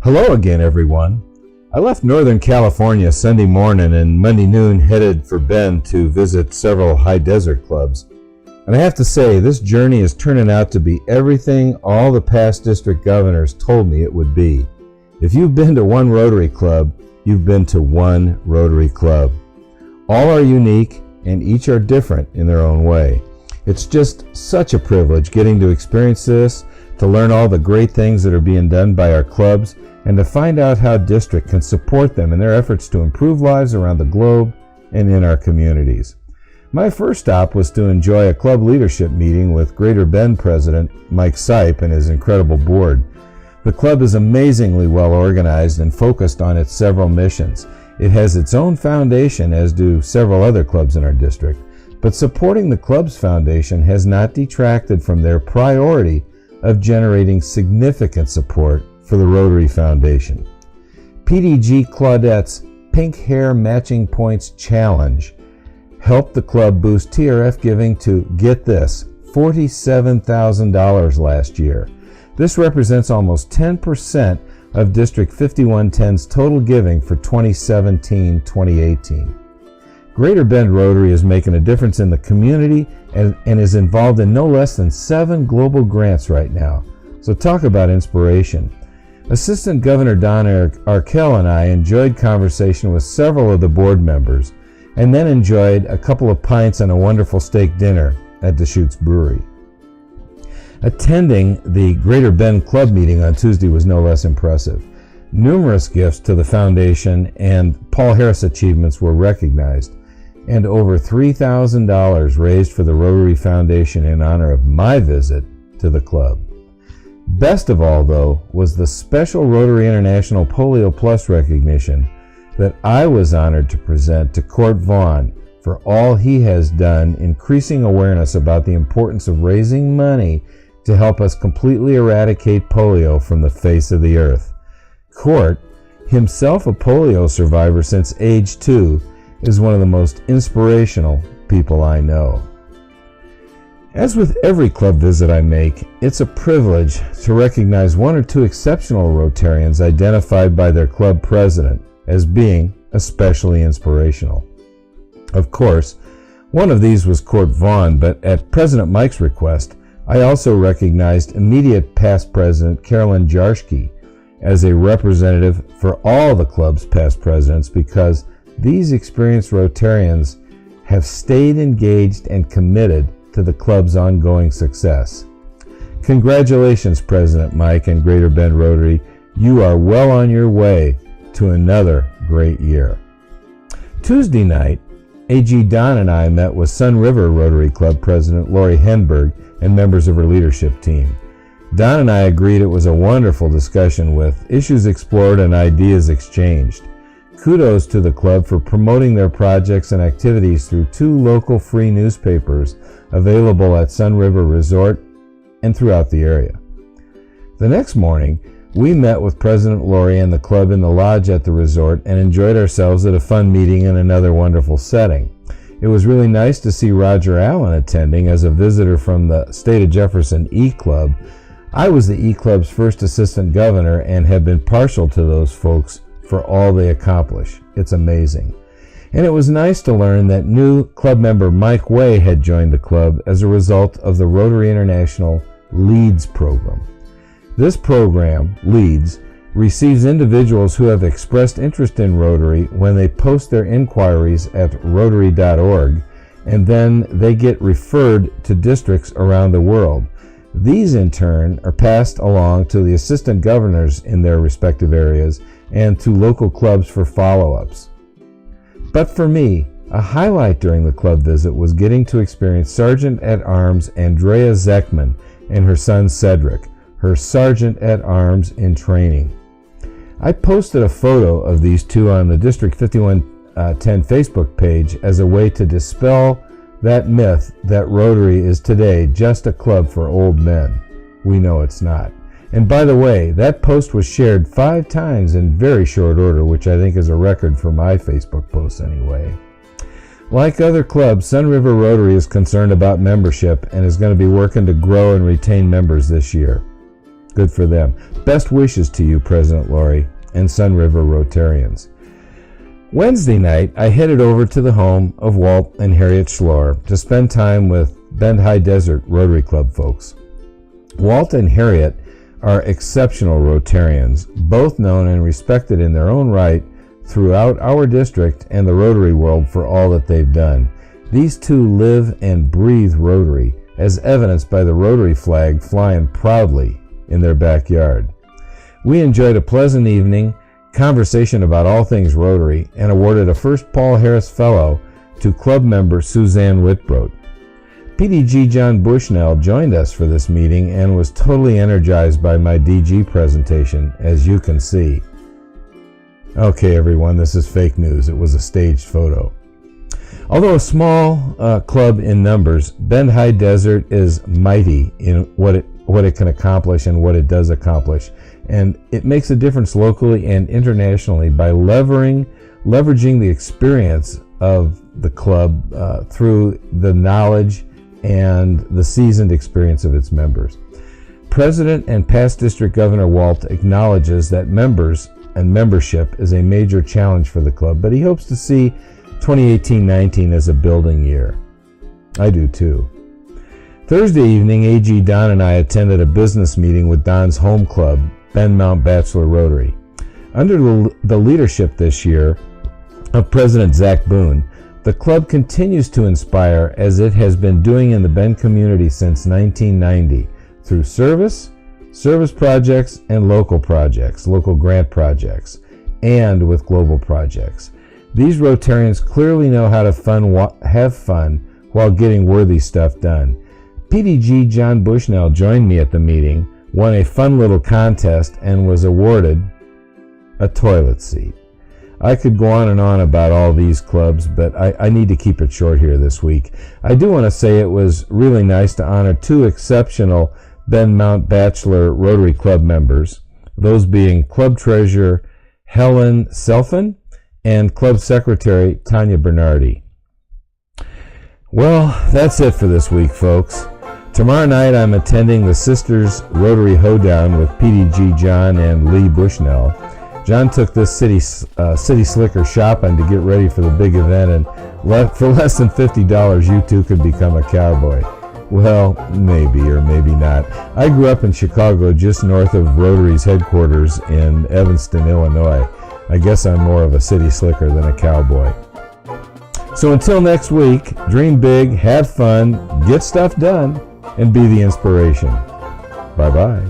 Hello again, everyone. I left Northern California Sunday morning and Monday noon headed for Bend to visit several high desert clubs. And I have to say, this journey is turning out to be everything all the past district governors told me it would be. If you've been to one Rotary Club, you've been to one Rotary Club. All are unique and each are different in their own way. It's just such a privilege getting to experience this, to learn all the great things that are being done by our clubs, and to find out how district can support them in their efforts to improve lives around the globe and in our communities. My first stop was to enjoy a club leadership meeting with Greater Bend President Mike Sipe and his incredible board. The club is amazingly well organized and focused on its several missions. It has its own foundation, as do several other clubs in our district, but supporting the club's foundation has not detracted from their priority of generating significant support for the Rotary Foundation. PDG Claudette's Pink Hair Matching Points Challenge helped the club boost TRF giving to, get this, $47,000 last year. This represents almost 10% of District 5110's total giving for 2017-2018. Greater Bend Rotary is making a difference in the community and is involved in no less than 7 global grants right now. So talk about inspiration. Assistant Governor Don Arkell and I enjoyed conversation with several of the board members and then enjoyed a couple of pints and a wonderful steak dinner at Deschutes Brewery. Attending the Greater Bend Club meeting on Tuesday was no less impressive. Numerous gifts to the foundation and Paul Harris achievements were recognized, and over $3,000 raised for the Rotary Foundation in honor of my visit to the club. Best of all, though, was the special Rotary International Polio Plus recognition that I was honored to present to Court Vaughn for all he has done increasing awareness about the importance of raising money to help us completely eradicate polio from the face of the earth. Court, himself a polio survivor since age 2, is one of the most inspirational people I know. As with every club visit I make, it's a privilege to recognize 1 or 2 exceptional Rotarians identified by their club president as being especially inspirational. Of course, one of these was Court Vaughn, but at President Mike's request, I also recognized immediate past president Carolyn Jarschke as a representative for all the club's past presidents, because these experienced Rotarians have stayed engaged and committed to the club's ongoing success. Congratulations, President Mike and Greater Bend Rotary. You are well on your way to another great year. Tuesday night, AG Don and I met with Sun River Rotary Club President Lori Henberg and members of her leadership team. Don and I agreed it was a wonderful discussion with issues explored and ideas exchanged. Kudos to the club for promoting their projects and activities through 2 local free newspapers available at Sun River Resort and throughout the area. The next morning, we met with President Lori and the club in the lodge at the resort and enjoyed ourselves at a fun meeting in another wonderful setting. It was really nice to see Roger Allen attending as a visitor from the State of Jefferson E-Club. I was the E-Club's first assistant governor and have been partial to those folks for all they accomplish. It's amazing. And it was nice to learn that new club member Mike Way had joined the club as a result of the Rotary International LEADS program. This program, LEADS, receives individuals who have expressed interest in Rotary when they post their inquiries at Rotary.org, and then they get referred to districts around the world. These, in turn, are passed along to the assistant governors in their respective areas and to local clubs for follow-ups. But for me, a highlight during the club visit was getting to experience Sergeant-at-Arms Andrea Zeckman and her son Cedric, her Sergeant-at-Arms in training. I posted a photo of these two on the District 5110 Facebook page as a way to dispel that myth that Rotary is today just a club for old men. We know it's not. And by the way, that post was shared 5 times in very short order, which I think is a record for my Facebook posts anyway. Like other clubs, Sun River Rotary is concerned about membership and is going to be working to grow and retain members this year. Good for them. Best wishes to you, President Laurie, and Sun River Rotarians. Wednesday night, I headed over to the home of Walt and Harriet Schlor to spend time with Bend High Desert Rotary Club folks. Walt and Harriet are exceptional Rotarians, both known and respected in their own right throughout our district and the Rotary world for all that they've done. These two live and breathe Rotary, as evidenced by the Rotary flag flying proudly in their backyard. We enjoyed a pleasant evening, conversation about all things Rotary, and awarded a first Paul Harris Fellow to club member Suzanne Whitbrodt. PDG John Bushnell joined us for this meeting and was totally energized by my DG presentation, as you can see. Okay, everyone, this is fake news. It was a staged photo. Although a small club in numbers, Bend High Desert is mighty in what it can accomplish and what it does accomplish. And it makes a difference locally and internationally by leveraging the experience of the club through the knowledge and the seasoned experience of its members. President and past District Governor Walt acknowledges that members and membership is a major challenge for the club, but he hopes to see 2018-19 as a building year. I do too. Thursday evening, AG Don and I attended a business meeting with Don's home club, Bend Mount Bachelor Rotary. Under the leadership this year of President Zach Boone, the club continues to inspire as it has been doing in the Bend community since 1990 through service projects, and local grant projects, and with global projects. These Rotarians clearly know how to have fun while getting worthy stuff done. PDG John Bushnell joined me at the meeting, won a fun little contest, and was awarded a toilet seat. I could go on and on about all these clubs, but I need to keep it short here this week. I do want to say it was really nice to honor two exceptional Bend Mount Bachelor Rotary Club members, those being Club Treasurer Helen Selfin and Club Secretary Tanya Bernardi. Well, that's it for this week, folks. Tomorrow night I'm attending the Sisters Rotary Hoedown with PDG John and Lee Bushnell. John took this city slicker shopping to get ready for the big event, and for less than $50 you too could become a cowboy. Well, maybe or maybe not. I grew up in Chicago, just north of Rotary's headquarters in Evanston, Illinois. I guess I'm more of a city slicker than a cowboy. So until next week, dream big, have fun, get stuff done, and be the inspiration. Bye-bye.